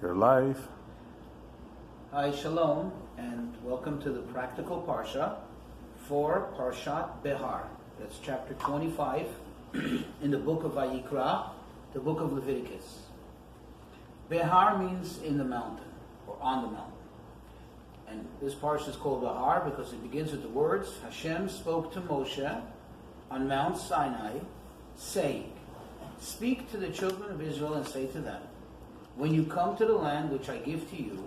your life. Hi, Shalom, and welcome to the practical Parsha for Parshat Behar. That's chapter 25 in the book of Vayikra, the book of Leviticus. Behar means in the mountain, or on the mountain. And this Parsha is called Behar because it begins with the words, Hashem spoke to Moshe on Mount Sinai, saying, "Speak to the children of Israel and say to them, when you come to the land which I give to you,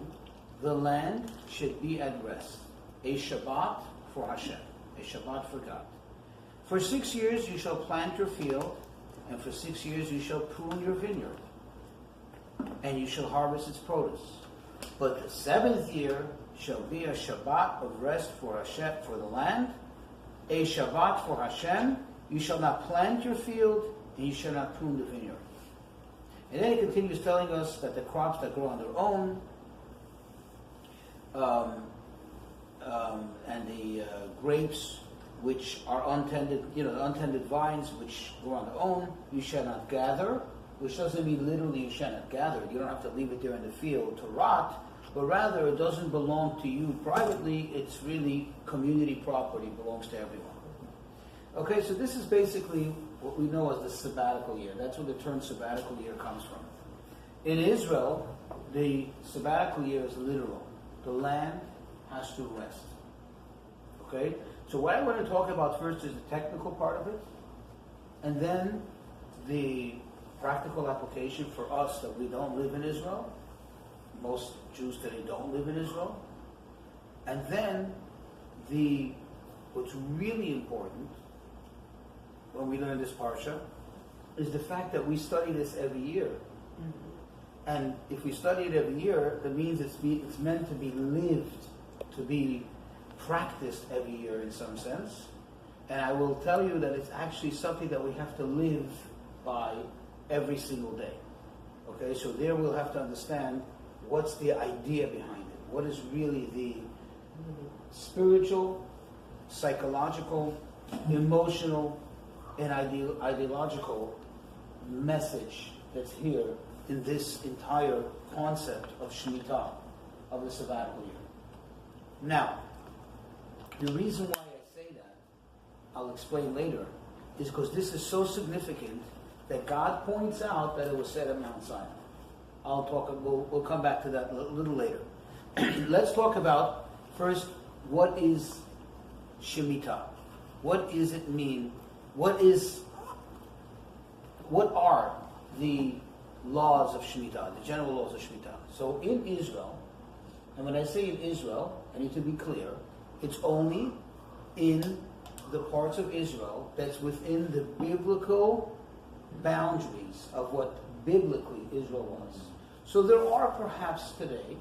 the land should be at rest, a Shabbat for Hashem, a Shabbat for God. For 6 years you shall plant your field, and for 6 years you shall prune your vineyard, and you shall harvest its produce. But the 7th year shall be a Shabbat of rest for Hashem, for the land, a Shabbat for Hashem. You shall not plant your field, and you shall not prune the vineyard." And then he continues telling us that the crops that grow on their own, and the grapes which are untended, the untended vines which grow on their own, you shall not gather, which doesn't mean literally you shall not gather. You don't have to leave it there in the field to rot, but rather it doesn't belong to you privately. It's really community property, belongs to everyone. Okay, so this is basically what we know as the sabbatical year. That's where the term sabbatical year comes from. In Israel, the sabbatical year is literal. The land has to rest. Okay? So what I want to talk about first is the technical part of it, and then the practical application for us that we don't live in Israel. Most Jews today don't live in Israel. And then what's really important when we learn this Parsha is the fact that we study this every year. Mm-hmm. And if we study it every year, that means it's meant to be lived, to be practiced every year in some sense. And I will tell you that it's actually something that we have to live by every single day. Okay, so there we'll have to understand what's the idea behind it. What is really the spiritual, psychological, emotional, and ideological message that's here in this entire concept of Shemitah, of the sabbatical year. Now, the reason why I say that, I'll explain later, is because this is so significant that God points out that it was said at Mount Sinai. We'll come back to that a little later. Let's talk about first, what is Shemitah? What does it mean? What are the laws of Shemitah, the general laws of Shemitah? So in Israel, and when I say in Israel, I need to be clear, it's only in the parts of Israel that's within the biblical boundaries of what biblically Israel was. So there are perhaps today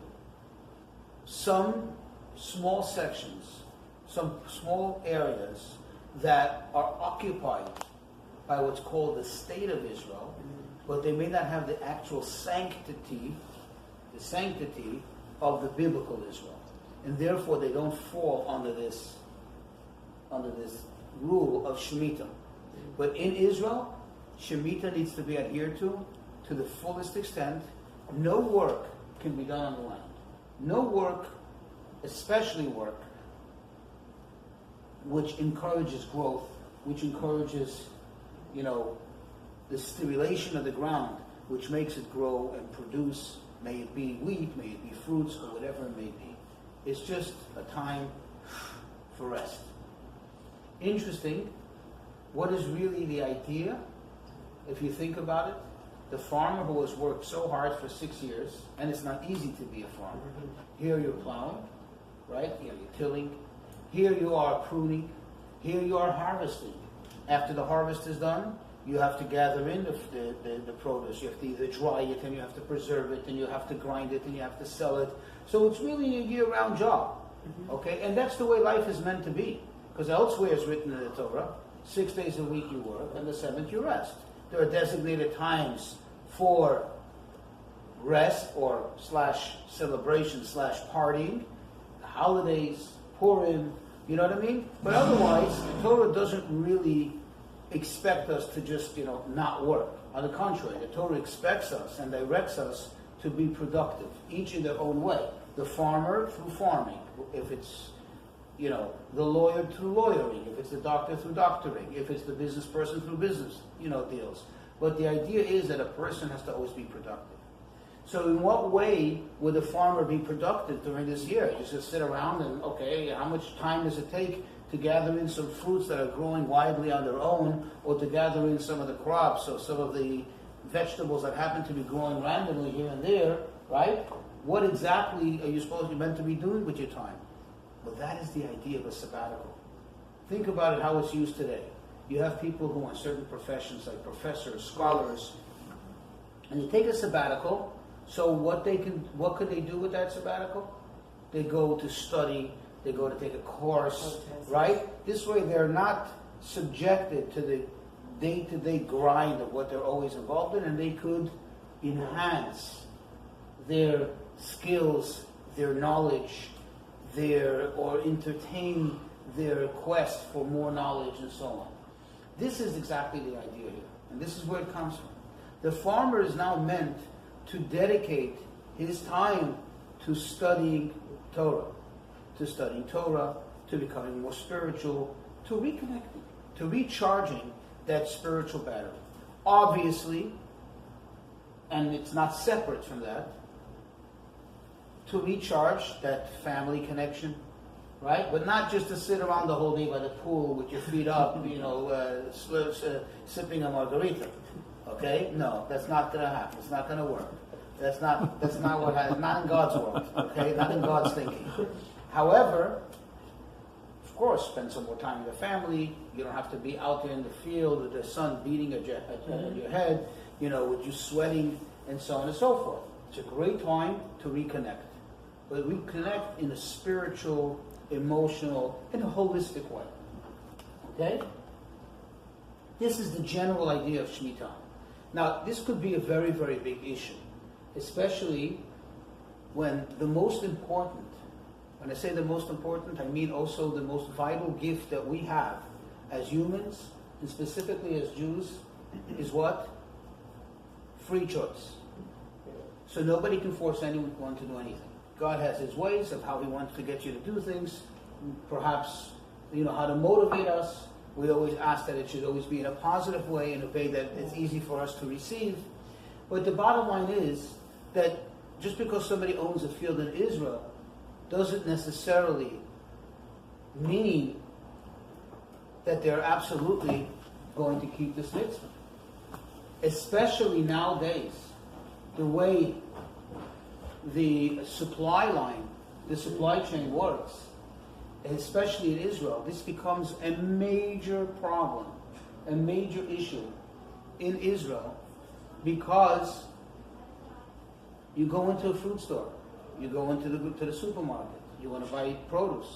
some small sections, some small areas that are occupied by what's called the state of Israel, but they may not have the actual sanctity of the biblical Israel. And therefore they don't fall under this rule of Shemitah. But in Israel, Shemitah needs to be adhered to the fullest extent. No work can be done on the land. No work, especially work, which encourages growth, which encourages, the stimulation of the ground, which makes it grow and produce, may it be wheat, may it be fruits, or whatever it may be. It's just a time for rest. Interesting, what is really the idea, if you think about it? The farmer who has worked so hard for 6 years, and it's not easy to be a farmer. Here you're plowing, right? Here you're tilling. Here you are pruning. Here you are harvesting. After the harvest is done, you have to gather in the produce. You have to either dry it, and you have to preserve it, and you have to grind it, and you have to sell it. So it's really a year-round job. Mm-hmm. Okay? And that's the way life is meant to be. Because elsewhere it's written in the Torah, 6 days a week you work, and the 7th you rest. There are designated times for rest or /celebration /partying, the holidays, Purim, you know what I mean? But otherwise, the Torah doesn't really expect us to just, not work. On the contrary, the Torah expects us and directs us to be productive, each in their own way. The farmer through farming, if it's the lawyer through lawyering, if it's the doctor through doctoring, if it's the business person through business, deals. But the idea is that a person has to always be productive. So in what way would a farmer be productive during this year? Just sit around and, how much time does it take to gather in some fruits that are growing widely on their own, or to gather in some of the crops or some of the vegetables that happen to be growing randomly here and there, right? What exactly are you meant to be doing with your time? Well, that is the idea of a sabbatical. Think about it, how it's used today. You have people who are in certain professions, like professors, scholars, and they take a sabbatical. So what could they do with that sabbatical? They go to study, they go to take a course, right? This way they're not subjected to the day-to-day grind of what they're always involved in, and they could enhance their skills, their knowledge, or entertain their quest for more knowledge and so on. This is exactly the idea here, and this is where it comes from. The farmer is now meant to dedicate his time to studying Torah, to becoming more spiritual, to reconnecting, to recharging that spiritual battery. Obviously, and it's not separate from that, to recharge that family connection, right? But not just to sit around the whole day by the pool with your feet up, sipping a margarita. Okay? No, that's not going to happen. It's not going to work. That's not what happens. Not in God's world. Okay? Not in God's thinking. However, of course, spend some more time with the family. You don't have to be out there in the field with the sun beating at your head, with you sweating and so on and so forth. It's a great time to reconnect. But reconnect in a spiritual, emotional, in a holistic way. Okay? This is the general idea of Shemitah. Now, this could be a very, very big issue, especially when the most important, when I say the most important, I mean also the most vital gift that we have as humans, and specifically as Jews, is what? Free choice. So nobody can force anyone to do anything. God has his ways of how he wants to get you to do things, perhaps, how to motivate us. We always ask that it should always be in a positive way, in a way that it's easy for us to receive. But the bottom line is that just because somebody owns a field in Israel doesn't necessarily mean that they're absolutely going to keep this mitzvah. Especially nowadays, the way the supply chain works, especially in Israel, this becomes a major problem, a major issue in Israel, because you go into a food store, you go into the supermarket, you want to buy produce.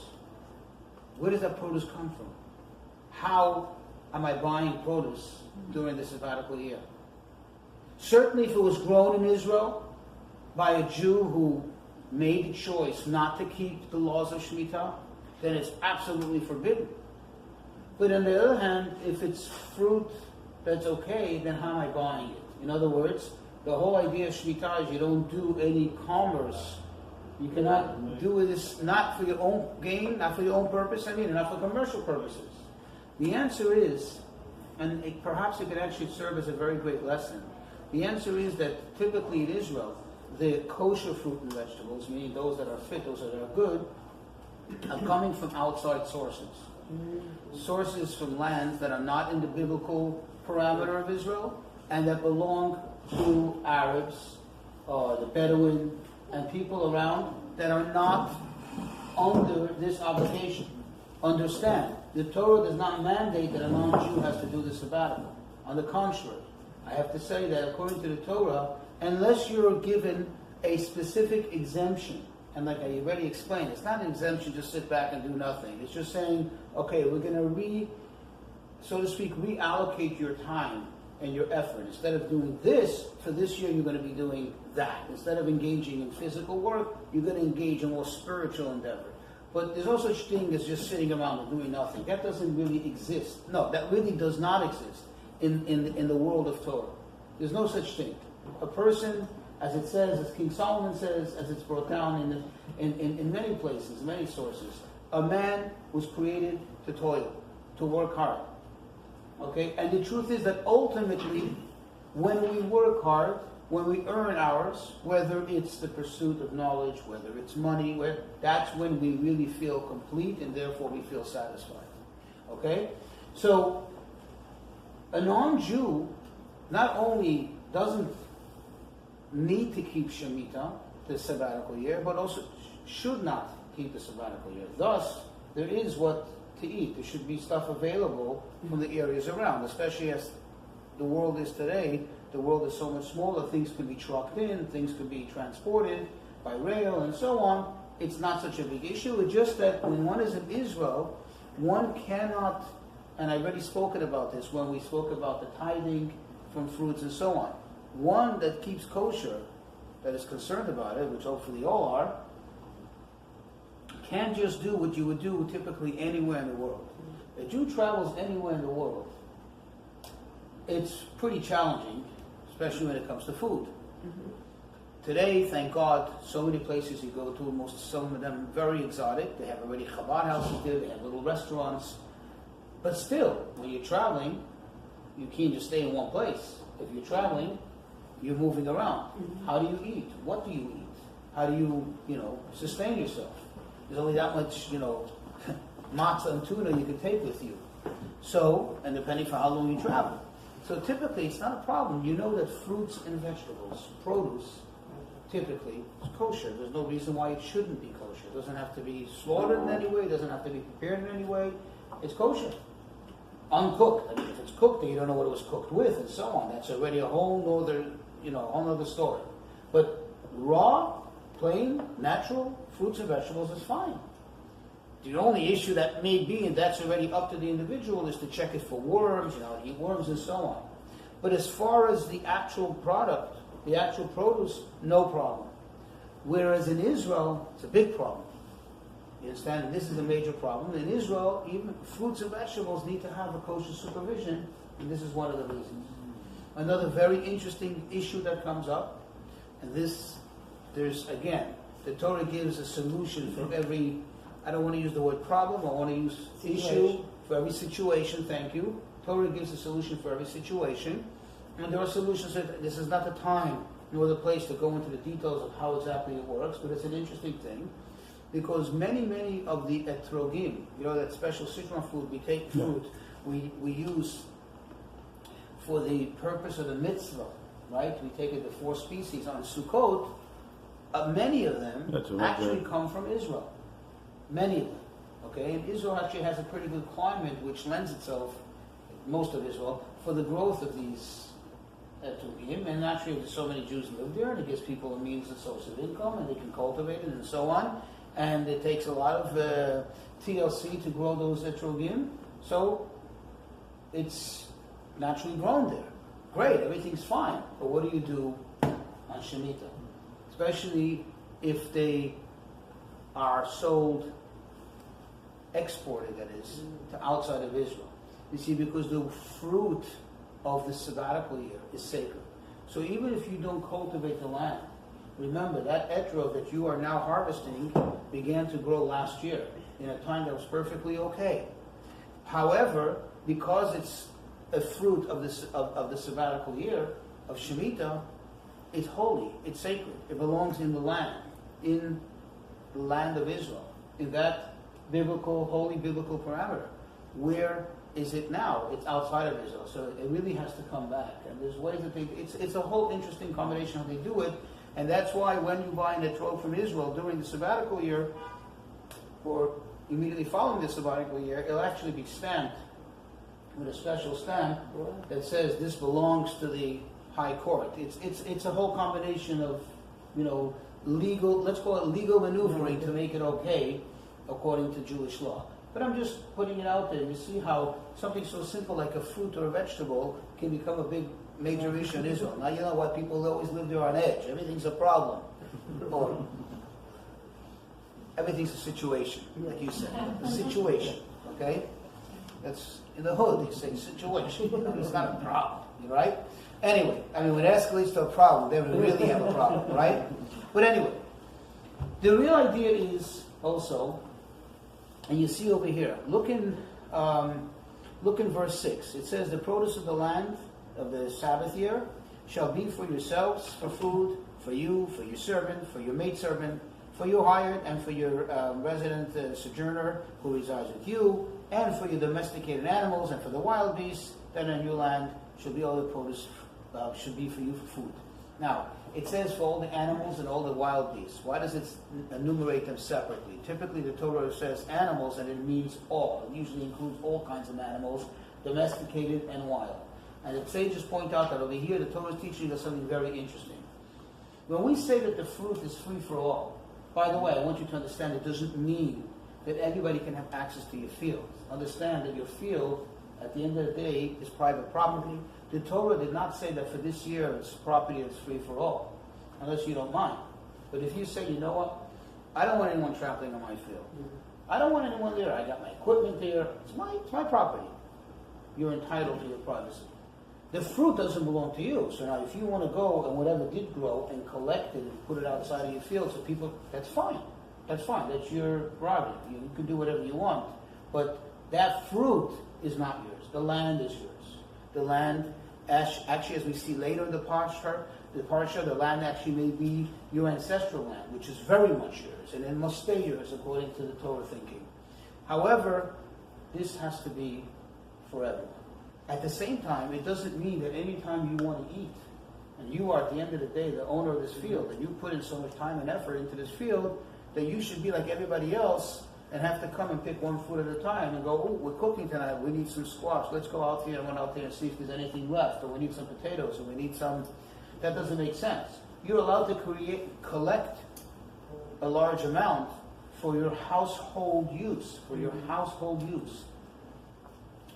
Where does that produce come from? How am I buying produce during the sabbatical year? Certainly if it was grown in Israel by a Jew who made the choice not to keep the laws of Shemitah, then it's absolutely forbidden. But on the other hand, if it's fruit that's okay, then how am I buying it? In other words, the whole idea of Shemitah is you don't do any commerce. You cannot do this, not for your own gain, not for your own purpose, not for commercial purposes. The answer is, and perhaps it could actually serve as a very great lesson, the answer is that typically in Israel, the kosher fruit and vegetables, meaning those that are fit, those that are good, are coming from outside sources. Sources from lands that are not in the biblical parameter of Israel, and that belong to Arabs, the Bedouin, and people around that are not under this obligation. Understand, the Torah does not mandate that a non-Jew has to do the sabbatical. On the contrary, I have to say that according to the Torah, unless you're given a specific exemption, and like I already explained, it's not an exemption, just sit back and do nothing. It's just saying, okay, we're going to so to speak, reallocate your time and your effort. Instead of doing this, for this year you're going to be doing that. Instead of engaging in physical work, you're going to engage in more spiritual endeavor. But there's no such thing as just sitting around and doing nothing. That doesn't really exist. No, that really does not exist in the world of Torah. There's no such thing. A person, as it says, as King Solomon says, as it's brought down in many places, many sources. A man was created to toil, to work hard. Okay? And the truth is that ultimately, when we work hard, when we earn ours, whether it's the pursuit of knowledge, whether it's money, that's when we really feel complete and therefore we feel satisfied. Okay? So, a non-Jew not only doesn't need to keep Shemitah, the sabbatical year, but also should not keep the sabbatical year. Thus, there is what to eat. There should be stuff available from the areas around, especially as the world is today. The world is so much smaller. Things can be trucked in, things can be transported by rail and so on. It's not such a big issue. It's just that when one is in Israel, one cannot, and I've already spoken about this when we spoke about the tithing from fruits and so on. One that keeps kosher, that is concerned about it, which hopefully all are, can't just do what you would do typically anywhere in the world. A Jew travels anywhere in the world. It's pretty challenging, especially when it comes to food. Mm-hmm. Today, thank God, so many places you go to, some of them very exotic. They have already Chabad houses there, they have little restaurants. But still, when you're traveling, you can't just stay in one place. If you're traveling, you're moving around. Mm-hmm. How do you eat? What do you eat? How do you, sustain yourself? There's only that much, matzah and tuna you can take with you. So, and depending for how long you travel. So typically, it's not a problem. You know that fruits and vegetables, produce, typically is kosher. There's no reason why it shouldn't be kosher. It doesn't have to be slaughtered in any way. It doesn't have to be prepared in any way. It's kosher. Uncooked. I mean, if it's cooked, then you don't know what it was cooked with, and so on. That's already a whole other story. But raw, plain, natural fruits and vegetables is fine. The only issue that may be, and that's already up to the individual, is to check it for worms, eat worms and so on. But as far as the actual product, the actual produce, no problem. Whereas in Israel, it's a big problem. You understand? And this is a major problem. In Israel, even fruits and vegetables need to have a kosher supervision, and this is one of the reasons. Another very interesting issue that comes up, and the Torah gives a solution for every, I don't want to use the word problem, I want to use issue for every situation, thank you. Torah gives a solution for every situation, and there are solutions that this is not the time nor the place to go into the details of how exactly it works, but it's an interesting thing, because many of the etrogim, that special citron fruit, we take fruit, we use for the purpose of the mitzvah, right? We take it the 4 species on Sukkot. Many of them actually come from Israel. Many of them. Okay? And Israel actually has a pretty good climate which lends itself, most of Israel, for the growth of these etrogim. And naturally, so many Jews live there, and it gives people a means of source of income, and they can cultivate it and so on. And it takes a lot of TLC to grow those etrogim. So it's naturally grown there. Great, everything's fine. But what do you do on Shemitah? Especially if they are sold, exported, that is, to outside of Israel. You see, because the fruit of the sabbatical year is sacred. So even if you don't cultivate the land, remember that etrog that you are now harvesting began to grow last year in a time that was perfectly okay. However, because it's a fruit of the sabbatical year of Shemitah, it's holy, it's sacred. It belongs in the land of Israel, in that holy biblical parameter. Where is it now? It's outside of Israel, so it really has to come back. And there's ways that it's a whole interesting combination how they do it, and that's why when you buy an etrog from Israel during the sabbatical year, or immediately following the sabbatical year, it'll actually be stamped with a special stamp that says this belongs to the high court. It's a whole combination of legal, let's call it legal maneuvering to make it okay according to Jewish law. But I'm just putting it out there. You see how something so simple like a fruit or a vegetable can become a big major issue in Israel. Now you know why people always live there on edge. Everything's a problem. Or everything's a situation, like you said. A situation, okay? That's in the hood, they say situation. It's not a problem, right? Anyway, I mean, when it escalates to a problem, then we really have a problem, right? But anyway, the real idea is also, and you see over here, look in verse 6. It says, the produce of the land of the Sabbath year shall be for yourselves, for food, for you, for your servant, for your maidservant, for your hired, and for your resident sojourner who resides with you, and for your domesticated animals, and for the wild beasts that are in your land shall be all the produce should be for you for food. Now, it says for all the animals and all the wild beasts. Why does it enumerate them separately? Typically, the Torah says animals, and it means all. It usually includes all kinds of animals, domesticated and wild. And the sages point out that over here, the Torah is teaching us something very interesting. When we say that the fruit is free for all, by the way, I want you to understand it doesn't mean that everybody can have access to your field. Understand that your field, at the end of the day, is private property. The Torah did not say that for this year it's property that's free for all, unless you don't mind. But if you say, you know what, I don't want anyone trampling on my field. I don't want anyone there. I got my equipment there. It's my property. You're entitled to your privacy. The fruit doesn't belong to you. So now if you want to go and whatever did grow and collect it and put it outside of your field so people, that's fine. That's fine. That's your prerogative. You can do whatever you want. But that fruit is not yours. The land is yours. The land, actually, as we see later in the Parsha, the land actually may be your ancestral land, which is very much yours, and it must stay yours according to the Torah thinking. However, this has to be forever. At the same time, it doesn't mean that any time you want to eat, and you are at the end of the day the owner of this field, and you put in so much time and effort into this field, that you should be like everybody else and have to come and pick one food at a time and go, oh, we're cooking tonight, we need some squash, let's go out here and run out there and see if there's anything left, or we need some potatoes, or we need some... That doesn't make sense. You're allowed to collect a large amount for your household use,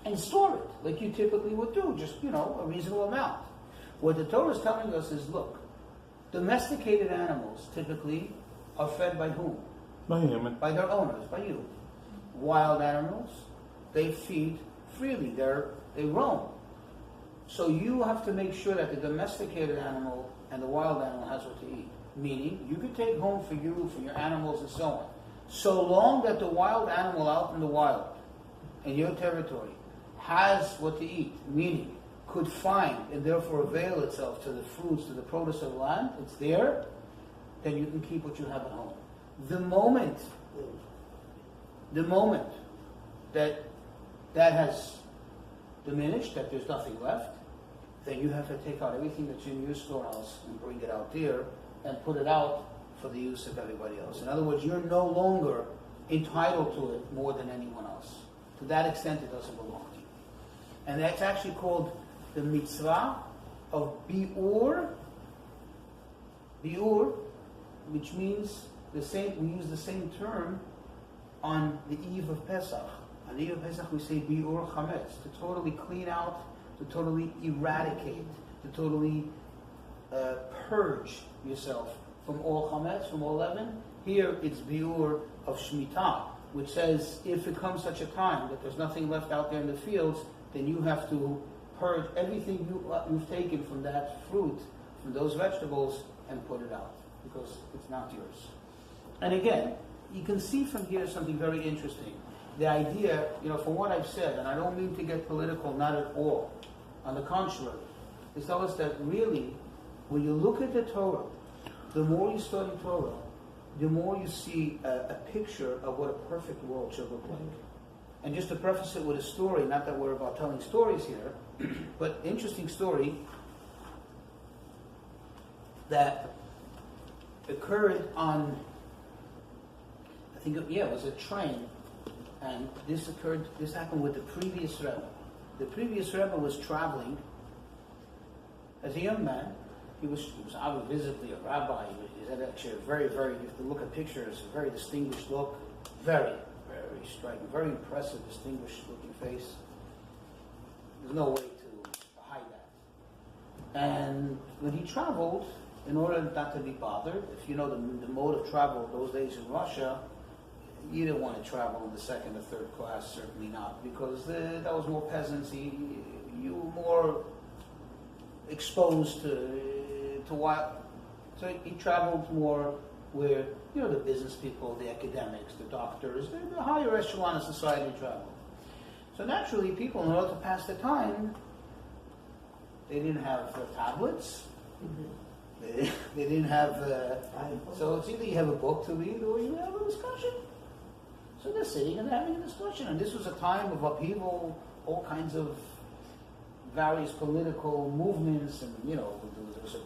and store it, like you typically would do, just, a reasonable amount. What the Torah is telling us is, look, domesticated animals typically are fed by whom? By their owners, by you. Wild animals, they feed freely, they roam. So you have to make sure that the domesticated animal and the wild animal has what to eat. Meaning, you could take home for you, for your animals and so on. So long that the wild animal out in the wild, in your territory, has what to eat, meaning could find and therefore avail itself to the fruits, to the produce of the land, it's there, then you can keep what you have at home. The moment that has diminished, that there's nothing left, then you have to take out everything that's in your storehouse and bring it out there and put it out for the use of everybody else. In other words, you're no longer entitled to it more than anyone else. To that extent, it doesn't belong to you. And that's actually called the mitzvah of bi'ur, which means we use the same term on the eve of Pesach. On the eve of Pesach, we say bi'ur chametz, to totally clean out, to totally eradicate, to totally purge yourself from all chametz, from all leaven. Here it's bi'ur of Shemitah, which says if it comes such a time that there's nothing left out there in the fields, then you have to purge everything you've taken from that fruit, from those vegetables, and put it out, because it's not yours. And again, you can see from here something very interesting. The idea, from what I've said, and I don't mean to get political, not at all. On the contrary, is tell us that really, when you look at the Torah, the more you study Torah, the more you see a picture of what a perfect world should look like. And just to preface it with a story, not that we're about telling stories here, but interesting story that occurred on, it was a train, and this happened with the previous Rebbe. The previous Rebbe was traveling as a young man. He was visibly a rabbi. He had actually a very, very, if you look at pictures, a very distinguished look, very, very striking, very impressive, distinguished looking face. There's no way to hide that. And when he traveled, in order not to be bothered, if you know the mode of travel those days in Russia, you didn't want to travel in the second or third class, certainly not, because that was more peasants. You were more exposed to what. So he traveled more where, the business people, the academics, the doctors, the higher echelon of society traveled. So naturally, people, in order to pass the time, they didn't have tablets. They didn't have. So it's either you have a book to read or you have a discussion. So they're sitting and having a discussion, and this was a time of upheaval, all kinds of various political movements, and there was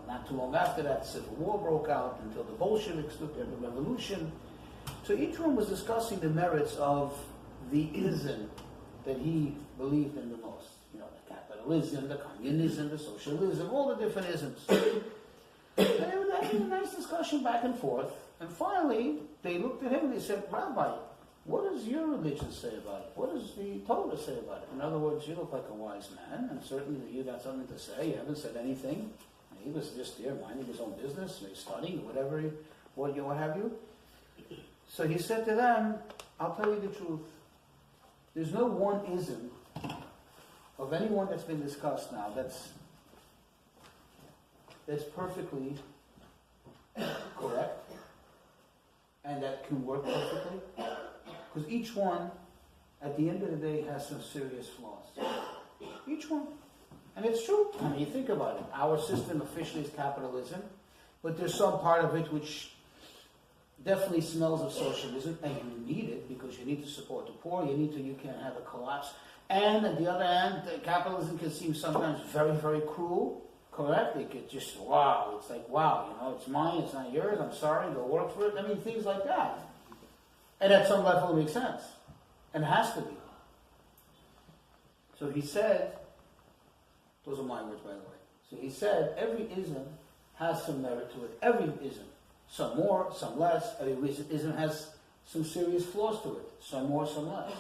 not too long after that, Civil War broke out until the Bolsheviks took the revolution. So each one was discussing the merits of the ism that he believed in the most. The capitalism, the communism, the socialism, all the different isms. And they were having a nice discussion back and forth. And finally, they looked at him and they said, Rabbi, what does your religion say about it? What does the Torah say about it? In other words, you look like a wise man, and certainly you got something to say. You haven't said anything. He was just there minding his own business, maybe studying, whatever, what have you. So he said to them, I'll tell you the truth. There's no one ism of anyone that's been discussed now that's perfectly correct and that can work perfectly. Because each one, at the end of the day, has some serious flaws. Each one. And it's true. I mean, you think about it. Our system officially is capitalism, but there's some part of it which definitely smells of socialism, and you need it because you need to support the poor. You can't have a collapse. And at the other hand, capitalism can seem sometimes very, very cruel. Correct? It could just, wow. It's like, wow, it's mine, it's not yours. I'm sorry, go work for it. I mean, things like that. And at some level, it makes sense. And it has to be. So he said, those are my words, by the way. So he said, every ism has some merit to it. Every ism. Some more, some less. Every ism has some serious flaws to it. Some more, some less.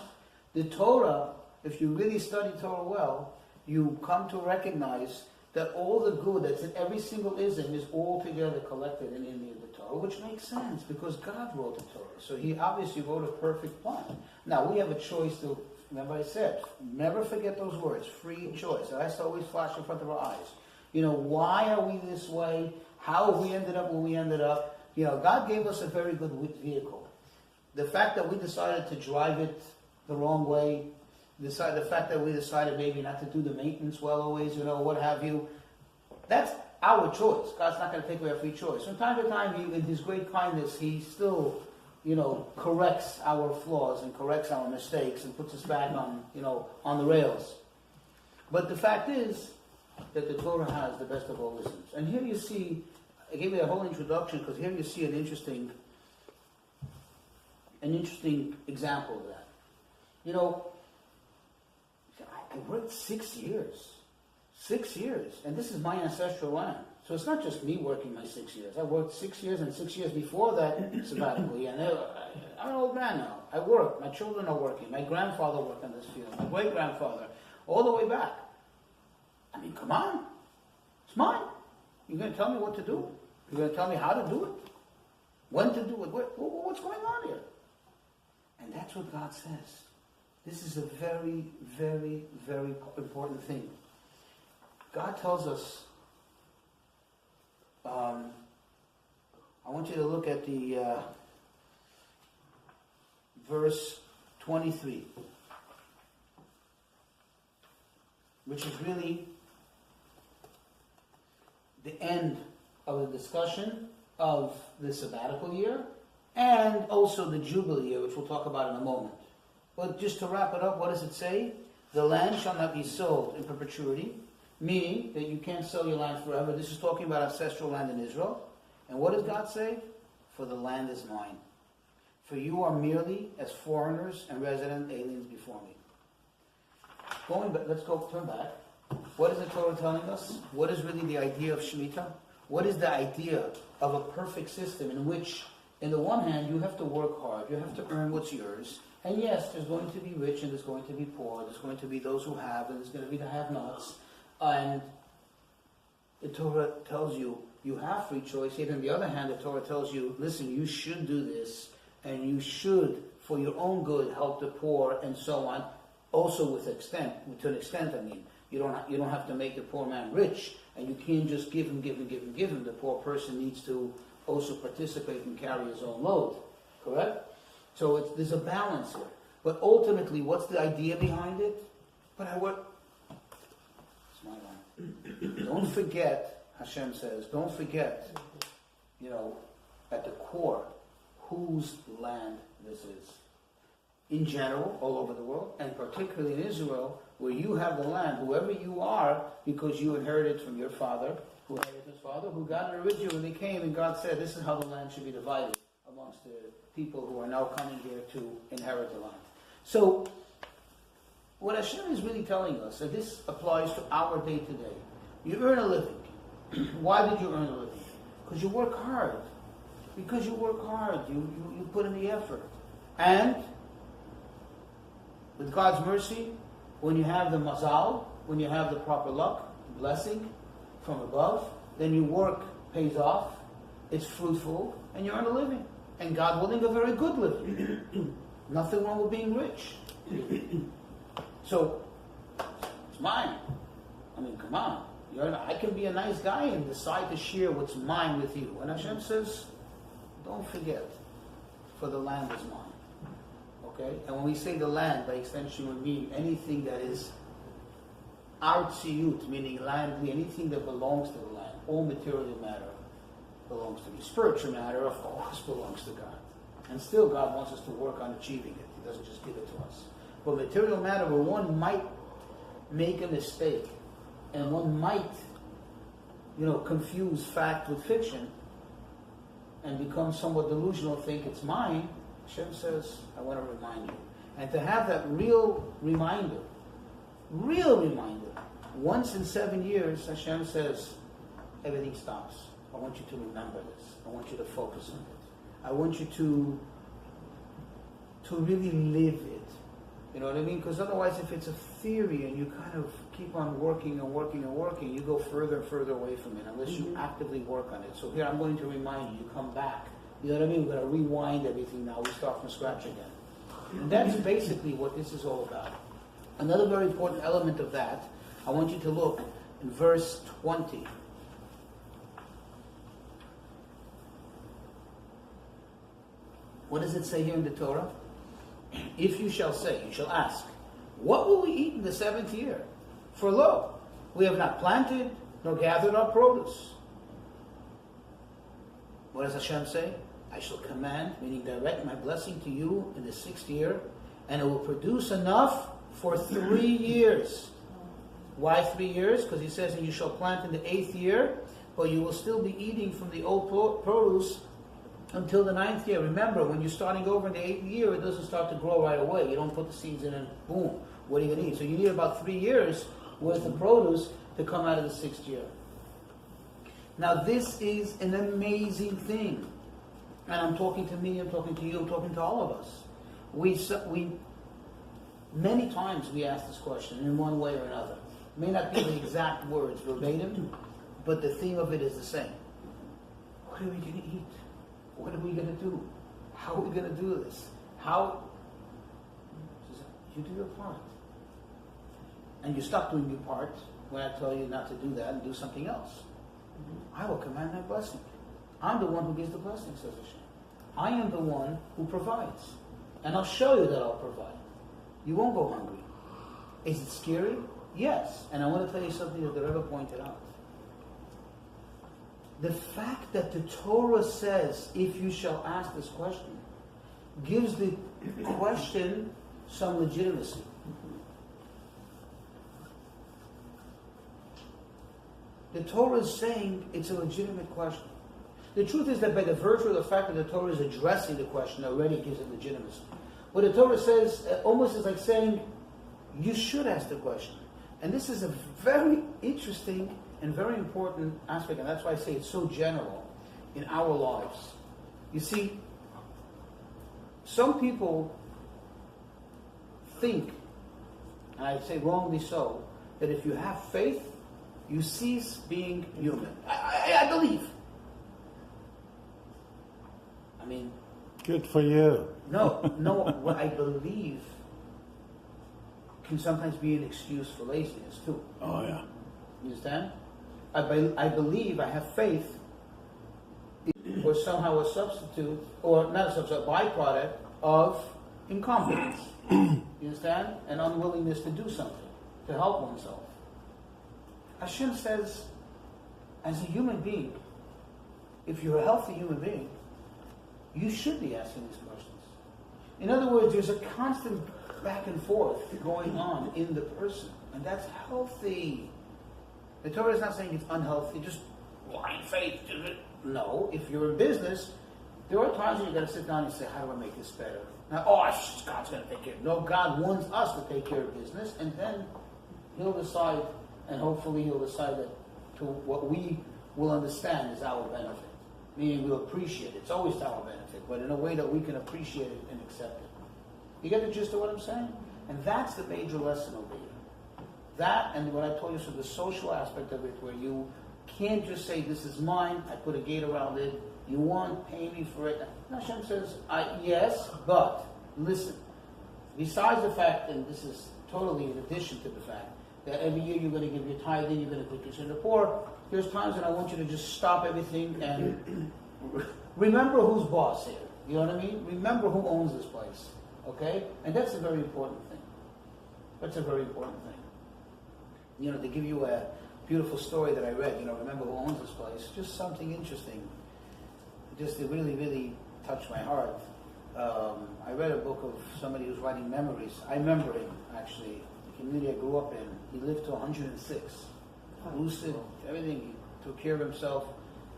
The Torah, if you really study Torah well, you come to recognize that all the good that's in every single ism is all together collected in the Torah, which makes sense because God wrote the Torah. So he obviously wrote a perfect plan. Now, we have a choice to, remember I said, never forget those words, free choice. That has to always flash in front of our eyes. Why are we this way? How have we ended up where we ended up? God gave us a very good vehicle. The fact that we decided to drive it the wrong way, the fact that we decided maybe not to do the maintenance well always, what have you, that's our choice. God's not going to take away our free choice. From time to time, in his great kindness, he still, corrects our flaws and corrects our mistakes and puts us back on the rails. But the fact is that the Torah has the best of all isms. And here you see, I gave you a whole introduction because here you see an interesting example of that. I worked 6 years. 6 years. And this is my ancestral land. So it's not just me working my 6 years. I worked 6 years and 6 years before that sabbatically. And I'm an old man now. I work. My children are working. My grandfather worked in this field. My great-grandfather. All the way back. I mean, come on. It's mine. You're going to tell me what to do? You're going to tell me how to do it? When to do it? What's going on here? And that's what God says. This is a very, very, very important thing. God tells us, I want you to look at the verse 23, which is really the end of the discussion of the sabbatical year and also the Jubilee year, which we'll talk about in a moment. But just to wrap it up, what does it say? The land shall not be sold in perpetuity, meaning that you can't sell your land forever. This is talking about ancestral land in Israel. And what does God say? For the land is mine. For you are merely as foreigners and resident aliens before me. Let's turn back. What is the Torah telling us? What is really the idea of Shemitah? What is the idea of a perfect system in which, in the one hand, you have to work hard, you have to earn what's yours, and yes, there's going to be rich and there's going to be poor, there's going to be those who have and there's going to be the have-nots, and the Torah tells you, you have free choice, yet on the other hand, the Torah tells you, listen, you should do this, and you should, for your own good, help the poor, and so on, also to an extent, You don't have to make the poor man rich, and you can't just give him. The poor person needs to also participate and carry his own load. Correct? So there's a balance here. But ultimately, what's the idea behind it? It's my line. Don't forget, Hashem says, don't forget, at the core, whose land this is. In general, all over the world, and particularly in Israel, where you have the land, whoever you are, because you inherited from your father, who inherited his father, who got it originally when they came, and God said, this is how the land should be divided amongst the people who are now coming here to inherit the land. So, what Hashem is really telling us, and this applies to our day to day, you earn a living. Why did you earn a living? Because you work hard. Because you work hard. You put in the effort. And with God's mercy, when you have the mazal, when you have the proper luck, blessing from above, then your work pays off, it's fruitful, and you earn a living. And God willing, a very good living. Nothing wrong with being rich. So, it's mine. I mean, come on. I can be a nice guy and decide to share what's mine with you. And Hashem says, don't forget, for the land is mine. Okay? And when we say the land, by extension, we mean anything that is artsiyut, meaning landly, anything that belongs to the land. All material matter belongs to me. Spiritual matter, of course, belongs to God. And still, God wants us to work on achieving it. He doesn't just give it to us. But material matter, where one might make a mistake, and one might, confuse fact with fiction, and become somewhat delusional, think it's mine, Hashem says, I want to remind you. And to have that real reminder, once in 7 years, Hashem says, everything stops. I want you to remember this. I want you to focus on it. I want you to really live it. You know what I mean? Because otherwise, if it's a theory and you kind of keep on working, you go further and further away from it unless you actively work on it. So here, I'm going to remind you, come back. You know what I mean? We're going to rewind everything now. We start from scratch again. And that's basically what this is all about. Another very important element of that, I want you to look in verse 20. What does it say here in the Torah? If you shall say, you shall ask, what will we eat in the 7th year? For lo, we have not planted, nor gathered our produce. What does Hashem say? I shall command, meaning direct my blessing to you in the 6th year, and it will produce enough for 3 years. Why 3 years? Because he says that you shall plant in the 8th year, but you will still be eating from the old produce until the 9th year. Remember, when you're starting over in the 8th year, it doesn't start to grow right away. You don't put the seeds in and boom, what are you going to eat? So you need about 3 years worth of produce to come out of the 6th year. Now this is an amazing thing. And I'm talking to me, I'm talking to you, I'm talking to all of us. We many times we ask this question in one way or another. It may not be the exact words verbatim, but the theme of it is the same. What are we going to eat? What are we going to do? How are we going to do this? You do your part. And you stop doing your part when I tell you not to do that and do something else. I will command my blessing. I'm the one who gives the blessing, says Hashem. I am the one who provides. And I'll show you that I'll provide. You won't go hungry. Is it scary? Yes. And I want to tell you something that the Rebbe pointed out. The fact that the Torah says, if you shall ask this question, gives the question some legitimacy. The Torah is saying it's a legitimate question. The truth is that by the virtue of the fact that the Torah is addressing the question already gives it legitimacy. What the Torah says almost is like saying, you should ask the question. And this is a very interesting and very important aspect, and that's why I say it's so general in our lives. You see, some people think, and I'd say wrongly so, that if you have faith, you cease being human. I believe. I mean... Good for you. No, what I believe can sometimes be an excuse for laziness too. Oh yeah. You understand? I believe, I have faith, or somehow a substitute, or not a substitute, a byproduct of incompetence. You understand? An unwillingness to do something, to help oneself. Hashem says, as a human being, if you're a healthy human being, you should be asking these questions. In other words, there's a constant back and forth going on in the person, and that's healthy. The Torah is not saying it's unhealthy, just blind faith. No, if you're in business, there are times when you've got to sit down and say, how do I make this better? Now, God's going to take care of it. No, God wants us to take care of business, and then He'll decide, and hopefully He'll decide that to what we will understand is our benefit. Meaning we'll appreciate it. It's always to our benefit, but in a way that we can appreciate it and accept it. You get the gist of what I'm saying? And that's the major lesson over here. That, and what I told you, so the social aspect of it, where you can't just say, this is mine, I put a gate around it, you want, pay me for it. Hashem says, yes, but, listen, besides the fact, and this is totally in addition to the fact, that every year you're going to give your tithing, you're going to put this in the poor, there's times when I want you to just stop everything and remember who's boss here. You know what I mean? Remember who owns this place. Okay? And that's a very important thing. That's a very important thing. You know, to give you a beautiful story that I read, remember who owns this place, just something interesting. Just to really, really touch my heart. I read a book of somebody who's writing memories. I remember him, actually. The community I grew up in. He lived to 106. Lucid, everything. He took care of himself.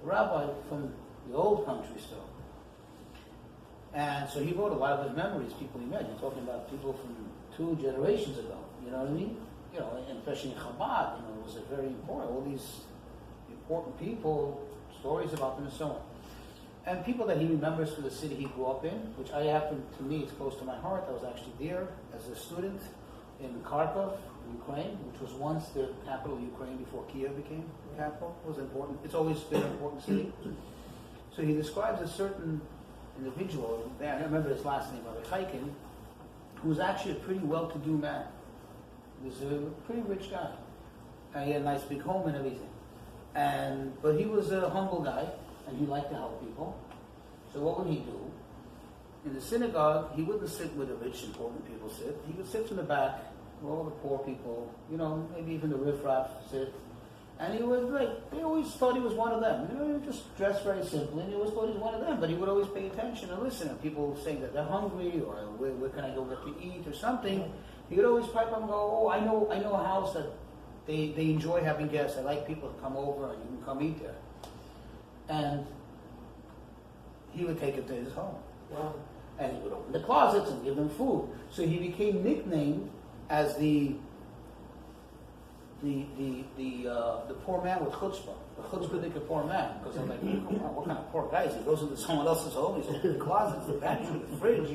A rabbi from the old country still. And so he wrote a lot of his memories, people he met. You're talking about people from 2 generations ago. You know what I mean? And especially in Chabad, it was a very important, all these important people, stories about them and so on. And people that he remembers from the city he grew up in, which to me, it's close to my heart. I was actually there as a student in Kharkov, Ukraine, which was once the capital of Ukraine before Kiev became the capital. It was important. It's always been an important city. So he describes a certain individual, I don't remember his last name, Rabbi, who was actually a pretty well-to-do man. He was a pretty rich guy. And he had a nice big home and everything. But he was a humble guy, and he liked to help people. So what would he do? In the synagogue, he wouldn't sit where the rich, important people sit. He would sit in the back, where all the poor people, maybe even the riffraff sit. And he was they always thought he was one of them. He just dressed very simply, and he always thought he was one of them. But he would always pay attention and listen. And people saying that they're hungry, or where can I go get to eat, or something. He would always pipe up and go, I know a house that they enjoy having guests. I like people to come over, and you can come eat there. And he would take them to his home. Wow. And he would open the closets and give them food. So he became nicknamed as the poor man with chutzpah. The chutzpah poor man. Because I'm like, what kind of poor guy is he? He goes into someone else's home, he's opening the closets, the pantry, the fridge.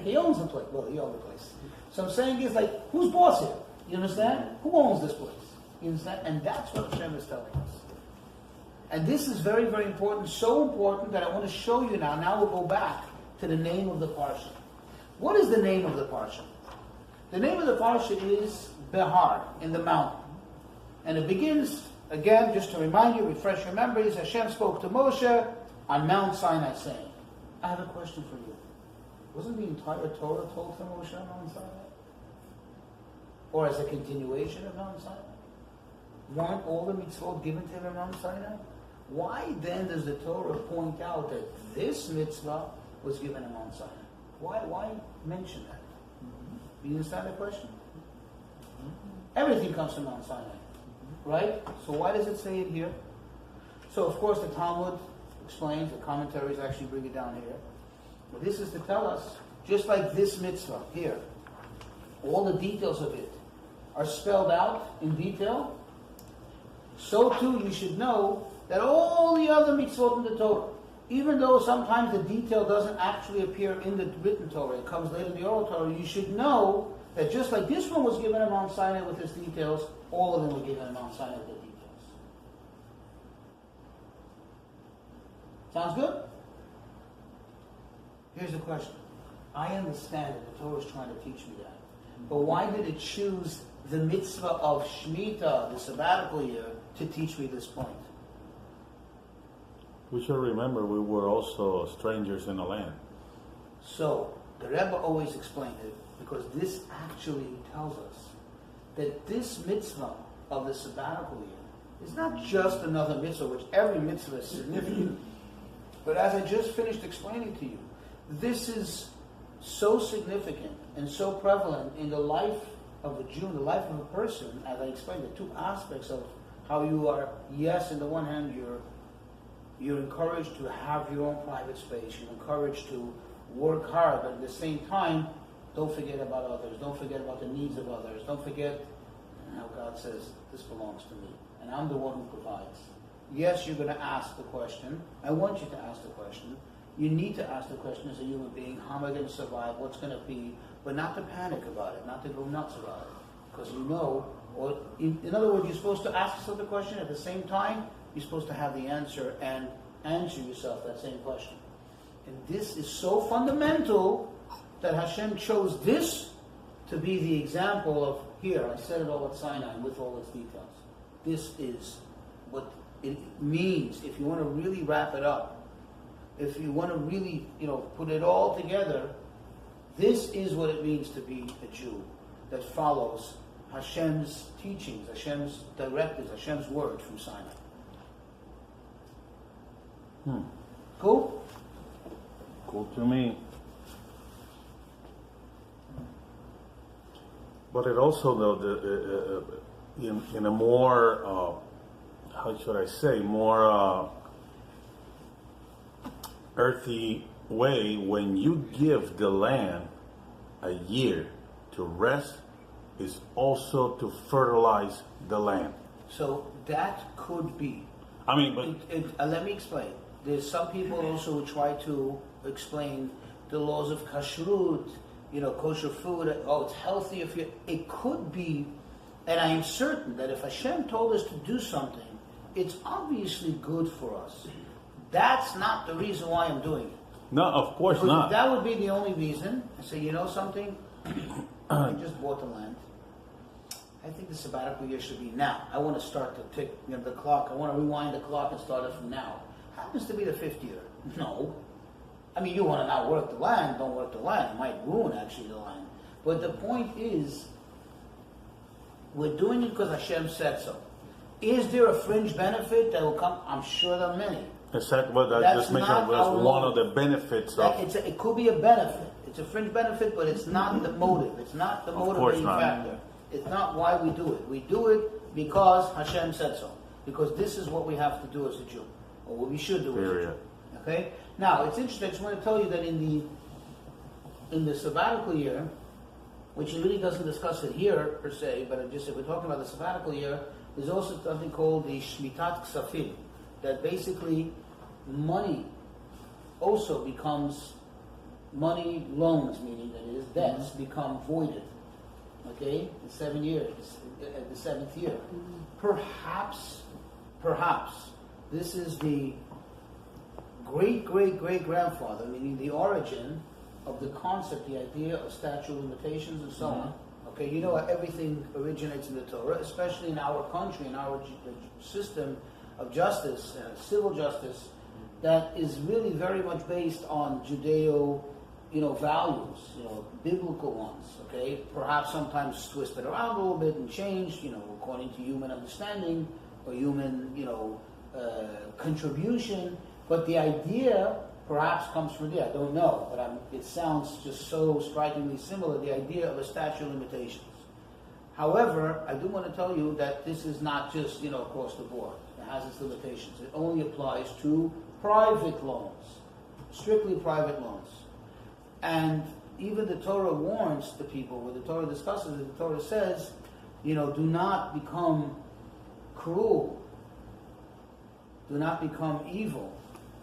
He owns the place. Well, he owns the place. So I'm saying is who's boss here? You understand? Who owns this place? You understand? And that's what Hashem is telling us. And this is very, very important, so important that I want to show you now. Now we'll go back to the name of the Parsha. What is the name of the Parsha? The name of the Parsha is Behar, in the mountain. And it begins, again, just to remind you, refresh your memories, Hashem spoke to Moshe on Mount Sinai saying, I have a question for you. Wasn't the entire Torah told to Moshe on Mount Sinai? Or as a continuation of Mount Sinai? Weren't all the mitzvot given to him on Mount Sinai? Why then does the Torah point out that this mitzvah was given on Mount Sinai? Why mention that? Do you understand the question? Everything comes from Mount Sinai, right? So why does it say it here? So of course the Talmud explains, the commentaries actually bring it down here. But this is to tell us, just like this mitzvah here, all the details of it are spelled out in detail, so too you should know that all the other mitzvot in the Torah, even though sometimes the detail doesn't actually appear in the written Torah, it comes later in the oral Torah, you should know that just like this one was given on Mount Sinai with its details, all of them were given on Mount Sinai with their details. Sounds good? Here's the question. I understand that the Torah is trying to teach me that. But why did it choose the mitzvah of Shemitah, the sabbatical year, to teach me this point? We should remember we were also strangers in the land. So, the Rebbe always explained it, because this actually tells us that this mitzvah of the sabbatical year is not just another mitzvah, which every mitzvah is significant, but as I just finished explaining to you, this is so significant and so prevalent in the life of a Jew, in the life of a person, as I explained, the two aspects of how you are, yes, on the one hand, you're encouraged to have your own private space, you're encouraged to work hard, but at the same time, don't forget about others, don't forget about the needs of others, don't forget how God says, this belongs to me, and I'm the one who provides. Yes, you're going to ask the question. I want you to ask the question. You need to ask the question as a human being, how am I going to survive, what's going to be, but not to panic about it, not to go nuts about it. Because you know, or in other words, you're supposed to ask yourself the question, at the same time, you're supposed to have the answer and answer yourself that same question. And this is so fundamental that Hashem chose this to be the example of, here, I said it all at Sinai with all its details. This is what it means, if you want to really wrap it up, if you want to really, put it all together, this is what it means to be a Jew that follows Hashem's teachings, Hashem's directives, Hashem's word from Sinai. Cool? Cool to me. But it also, though, in a more, how should I say, more earthy way, when you give the land a year to rest, is also to fertilize the land. So that could be. I mean, but let me explain. There's some people also who try to explain the laws of kashrut, kosher food. Oh, it's healthy if you. It could be, and I am certain that if Hashem told us to do something, it's obviously good for us. That's not the reason why I'm doing it. No, of course because not. If that would be the only reason. I say, something? I just bought the land. I think the sabbatical year should be now. I want to start to tick the clock. I want to rewind the clock and start it from now. Happens to be the 5th year. No. I mean, you want to not work the land, don't work the land. It might ruin, actually, the land. But the point is, we're doing it because Hashem said so. Is there a fringe benefit that will come? I'm sure there are many. Exactly what I just mentioned was one of the benefits of... It could be a benefit. It's a fringe benefit, but it's not the motive. It's not the motivating factor. It's not why we do it. We do it because Hashem said so. Because this is what we have to do as a Jew. Or what we should do as a Jew. Okay? Now, it's interesting. I just want to tell you that in the sabbatical year, which he really doesn't discuss it here per se, but just if we're talking about the sabbatical year, there's also something called the Shmitat Ksafim, that basically money also becomes money loans, meaning that is debts become voided. Okay, in 7 years, at the 7th year. Perhaps, this is the great-great-great-grandfather, meaning the origin of the concept, the idea of statute of limitations and so on. Okay, everything originates in the Torah, especially in our country, in our system of justice, civil justice, that is really very much based on Judeo, values, biblical ones, okay? Perhaps sometimes twisted around a little bit and changed, according to human understanding or human, contribution. But the idea perhaps comes from there. I don't know, but it sounds just so strikingly similar, the idea of a statute of limitations. However, I do want to tell you that this is not just, across the board. It has its limitations. It only applies to private loans, strictly private loans. And even the Torah warns the people, when the Torah discusses it, the Torah says, do not become cruel, do not become evil.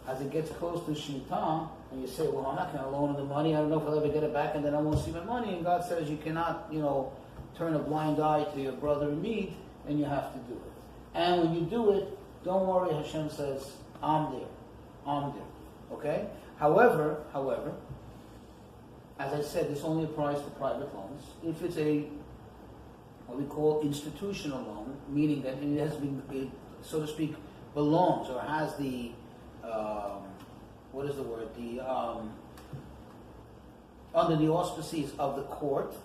As it gets close to Shemitah, and you say, well, I'm not going to loan the money, I don't know if I'll ever get it back, and then I won't see my money. And God says you cannot, turn a blind eye to your brother in need, and you have to do it. And when you do it, don't worry, Hashem says, I'm there. Okay? However, as I said, this only applies to private loans. If it's what we call institutional loan, meaning that it has been, so to speak, belongs or has the, what is the word, under the auspices of the court,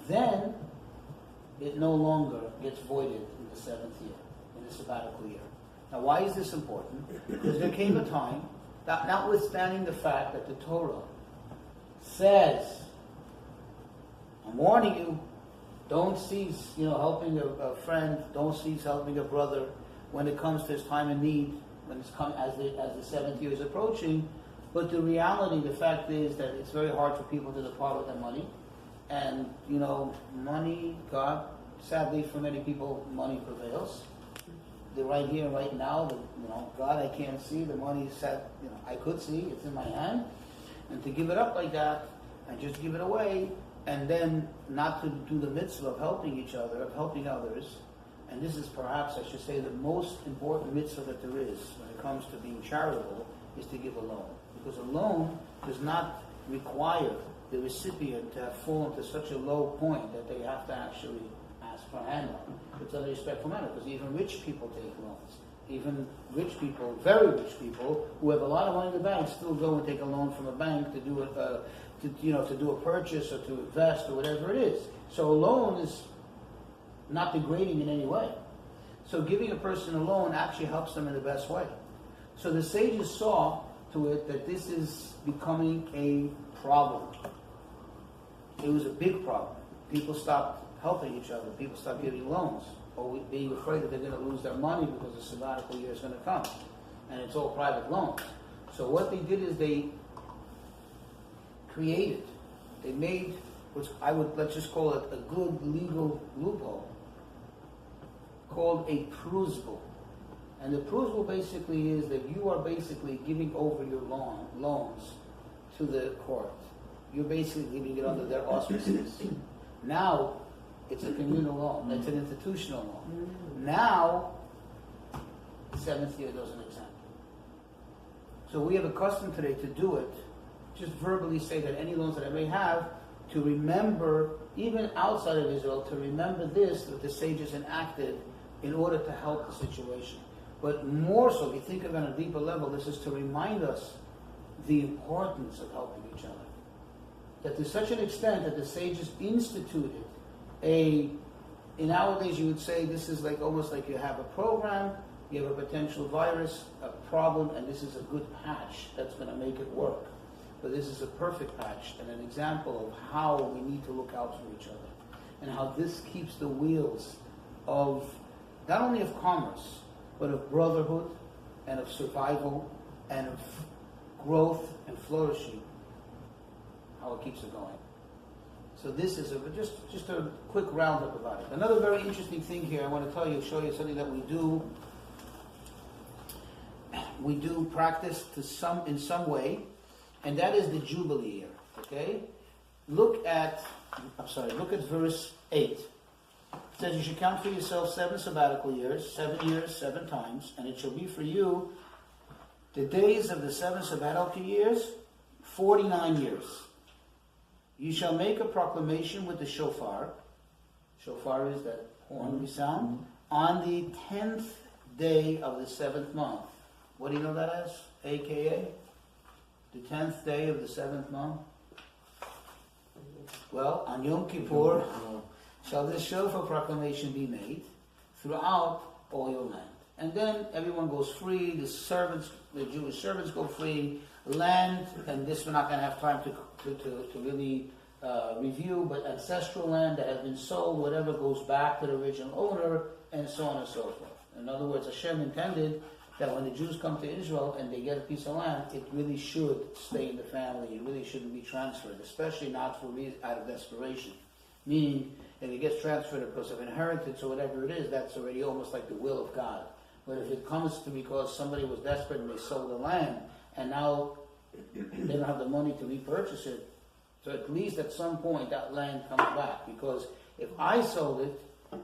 then it no longer gets voided in the 7th year, in the sabbatical year. Now, why is this important? Because there came a time, that notwithstanding the fact that the Torah says, I'm warning you, don't cease, helping a friend, don't cease helping a brother when it comes to his time of need, when it's come as the 7th year is approaching. But the reality, the fact is that it's very hard for people to depart with their money. And, money, God, sadly for many people, money prevails. They're right here, right now, God, I can't see, the money is set, I could see, it's in my hand. And to give it up like that, and just give it away, and then not to do the mitzvah of helping each other, of helping others, and this is perhaps, I should say, the most important mitzvah that there is when it comes to being charitable, is to give a loan. Because a loan does not require the recipient to have fallen to such a low point that they have to actually ask for a handout. It's a respectful manner, because even rich people take loans. Even rich people, very rich people, who have a lot of money in the bank, still go and take a loan from a bank to do to do a purchase or to invest or whatever it is. So a loan is not degrading in any way. So giving a person a loan actually helps them in the best way. So the sages saw to it that this is becoming a problem. It was a big problem. People stopped helping each other. People stopped giving loans, or being afraid that they're going to lose their money because the sabbatical year is going to come. And it's all private loans. So what they did is they made, let's just call it a good legal loophole, called a prusbul. And the prusbul basically is that you are basically giving over your loans to the court. You're basically leaving it under their auspices. Now, it's a communal loan. It's an institutional loan. Now, the 7th year doesn't exempt. So we have a custom today to do it, just verbally say that any loans that I may have, to remember, even outside of Israel, to remember this, that the sages enacted in order to help the situation. But more so, if you think of it on a deeper level, this is to remind us the importance of helping each other. That to such an extent that the sages instituted in nowadays you would say this is like almost like you have a program, you have a potential virus, a problem, and this is a good patch that's going to make it work. But this is a perfect patch and an example of how we need to look out for each other and how this keeps the wheels of not only of commerce, but of brotherhood and of survival and of growth and flourishing, how it keeps it going. So this is just a quick roundup about it. Another very interesting thing here I want to show you something that we do practice in some way, and that is the Jubilee year. Okay? Look at verse 8. It says, you should count for yourself 7 sabbatical years, 7 times, and it shall be for you the days of the 7 sabbatical years, 49 years. You shall make a proclamation with the shofar. Shofar is that horn we sound. On the 10th day of the 7th month. What do you know that as? AKA? The 10th day of the 7th month? Well, on Yom Kippur, shall this shofar proclamation be made throughout all your land. And then everyone goes free, the Jewish servants go free, land, and this we're not going to have time to really review, but ancestral land that has been sold, whatever, goes back to the original owner, and so on and so forth. In other words, Hashem intended that when the Jews come to Israel and they get a piece of land, it really should stay in the family. It really shouldn't be transferred, especially not out of desperation. Meaning, if it gets transferred because of inheritance or whatever it is, that's already almost like the will of God. But if it comes to because somebody was desperate and they sold the land, and now they don't have the money to repurchase it, so at least at some point that land comes back. Because if I sold it,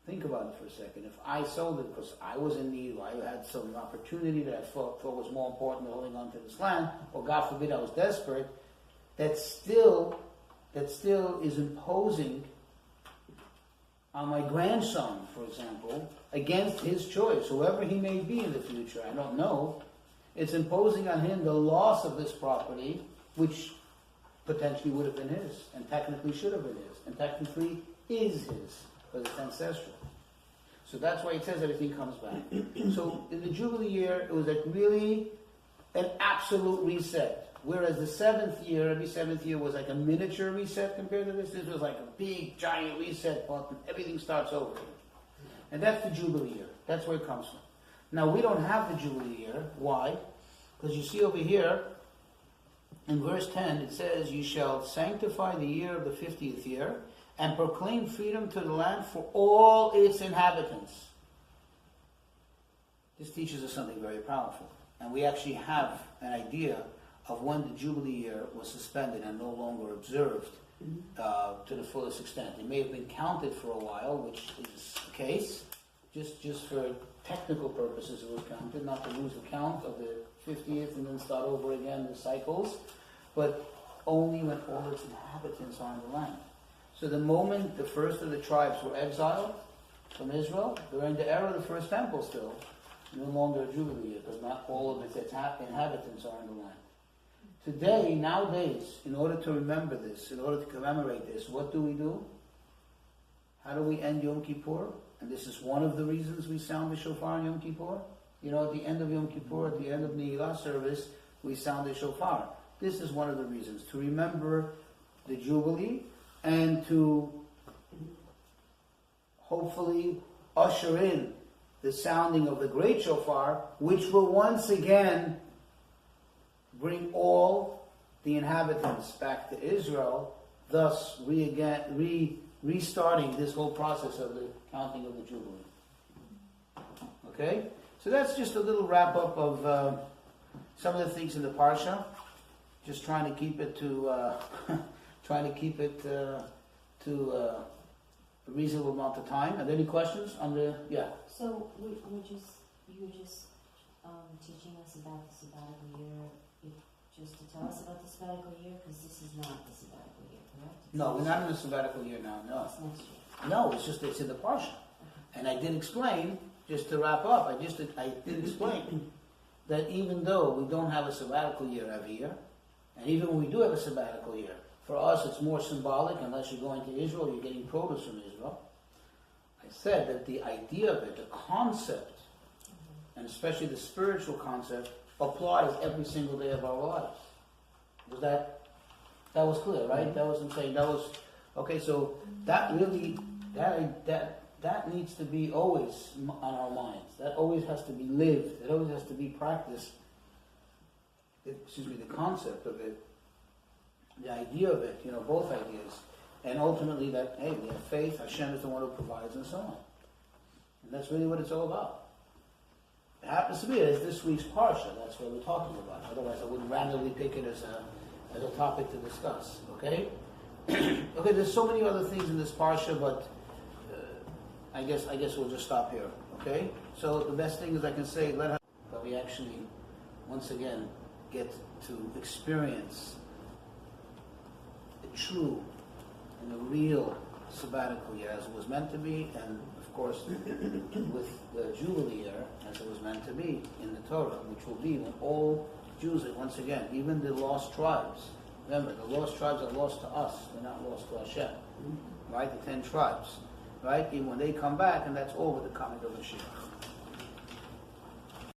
think think about it for a second. If I sold it because I was in need, or I had some opportunity that I thought was more important than holding on to this land, or God forbid I was desperate, that still is imposing on my grandson, for example, against his choice, whoever he may be in the future, I don't know. It's imposing on him the loss of this property, which potentially would have been his, and technically should have been his, and technically is his, because it's ancestral. So that's why it says everything comes back. So in the Jubilee year, it was like really an absolute reset. Whereas the seventh year, every seventh year was like a miniature reset compared to this. This was like a big, giant reset button. Everything starts over. And that's the Jubilee year. That's where it comes from. Now, we don't have the Jubilee year. Why? Because you see over here, in verse 10, it says, "You shall sanctify the year of the 50th year and proclaim freedom to the land for all its inhabitants." This teaches us something very powerful. And we actually have an idea of when the Jubilee year was suspended and no longer observed to the fullest extent. It may have been counted for a while, which is the case. Just for technical purposes it was counted, not to lose the count of the 50th and then start over again the cycles, but only when all its inhabitants are in the land. So the moment the first of the tribes were exiled from Israel, during the era of the first temple still, no longer a Jubilee year, because not all of its inhabitants are in the land. Today, nowadays, in order to remember this, in order to commemorate this, what do? How do we end Yom Kippur? And this is one of the reasons we sound the shofar on Yom Kippur. You know, at the end of Yom Kippur, at the end of Neilah service, we sound the shofar. This is one of the reasons, to remember the Jubilee and to hopefully usher in the sounding of the great shofar, which will once again bring all the inhabitants back to Israel, thus restarting this whole process of the counting of the Jubilee. Okay? So that's just a little wrap-up of some of the things in the Parsha. Just trying to keep it to a reasonable amount of time. Are there any questions on the, yeah? So you were just teaching us about the sabbatical year, just to tell us about the sabbatical year, because this is not the sabbatical year, correct? No, we're not in the sabbatical year now, no. It's next year. No, it's in the Parsha. Okay. And I did explain, just to wrap up, I did explain that even though we don't have a sabbatical year every year, and even when we do have a sabbatical year, for us it's more symbolic, unless you're going to Israel, you're getting produce from Israel. I said that the idea of it, the concept, and especially the spiritual concept, applies every single day of our lives. Was that was clear, right? That was, I'm saying, that was, okay, so that really, that needs to be always on our minds. That always has to be lived. It always has to be practiced. The concept of it, the idea of it, both ideas. And ultimately that, hey, we have faith, Hashem is the one who provides, and so on. And that's really what it's all about. It happens to be as this week's Parsha, that's what we're talking about. Otherwise I wouldn't randomly pick it as a topic to discuss, okay? Okay, there's so many other things in this Parsha, but I guess we'll just stop here, okay? So the best thing is I can say, that we actually, once again, get to experience the true and the real sabbatical year as it was meant to be, and of course with the Jubilee year as it was meant to be in the Torah, which will be when all Jews, once again, even the lost tribes, remember, the lost tribes are lost to us, they're not lost to Hashem, right? The 10 tribes, right? Even when they come back, and that's all with the coming of Mashiach.